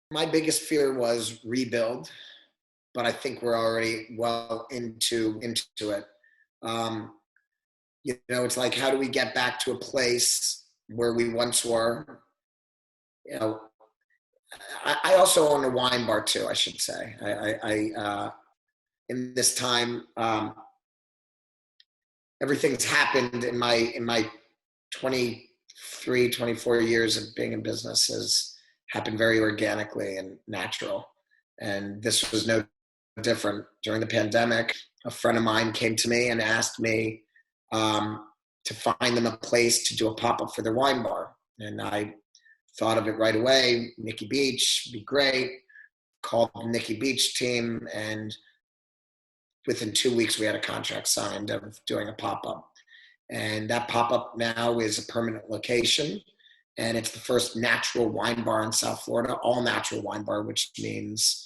My biggest fear was rebuild, but I think we're already well into it. Um, it's like, how do we get back to a place where we once were? You know, I also own a wine bar too. I should say, in this time, everything's happened in my 23, 24 years of being in business has happened very organically and natural. And this was no different. During the pandemic, a friend of mine came to me and asked me to find them a place to do a pop-up for their wine bar. And I thought of it right away. Nikki Beach be great. Called the Nikki Beach team, and within 2 weeks we had a contract signed of doing a pop-up. And that pop-up now is a permanent location. And it's the first natural wine bar in South Florida, all natural wine bar, which means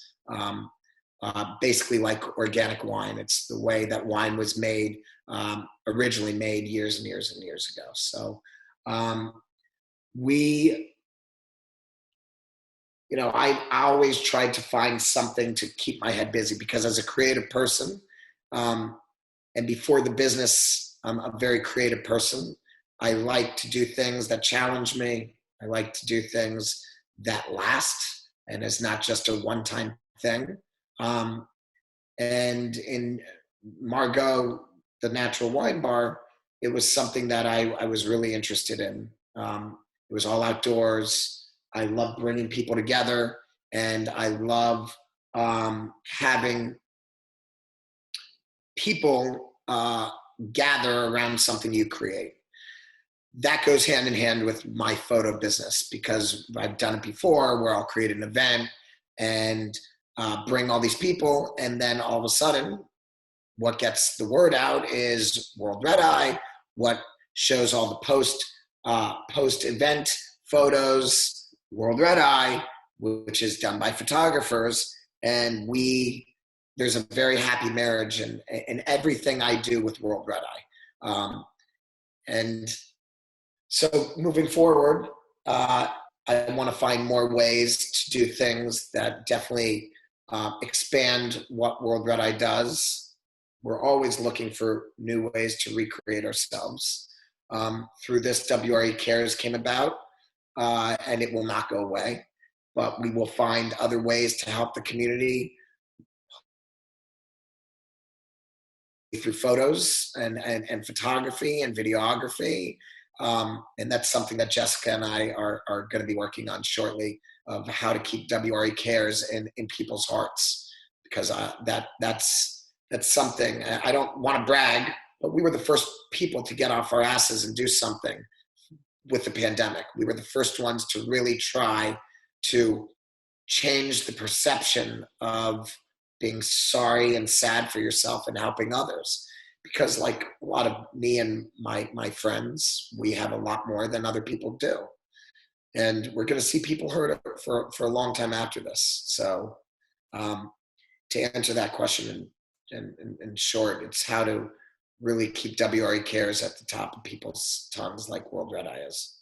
basically like organic wine. It's the way that wine was made, originally made years and years and years ago. So we, I always tried to find something to keep my head busy because as a creative person, and before the business, I'm a very creative person. I like to do things that challenge me. I like to do things that last and is not just a one-time thing. And in Margot, the natural wine bar, it was something that I was really interested in. It was all outdoors. I love bringing people together, and I love having people gather around something you create. That goes hand in hand with my photo business because I've done it before where I'll create an event and bring all these people, and then all of a sudden what gets the word out is World Red Eye, what shows all the post event photos, World Red Eye, which is done by photographers, and there's a very happy marriage in everything I do with World Red Eye. And so moving forward, I want to find more ways to do things that definitely expand what World Red Eye does. We're always looking for new ways to recreate ourselves. Through this, WRE Cares came about, and it will not go away, but we will find other ways to help the community through photos and photography and videography. And that's something that Jessica and I are going to be working on shortly, of how to keep WRE Cares in people's hearts, because that's something. I don't want to brag, but we were the first people to get off our asses and do something with the pandemic. We were the first ones to really try to change the perception of being sorry and sad for yourself and helping others. Because like a lot of me and my friends, we have a lot more than other people do. And we're going to see people hurt for a long time after this. So to answer that question in short, it's how to really keep WRE Cares at the top of people's tongues like World Red Eye is.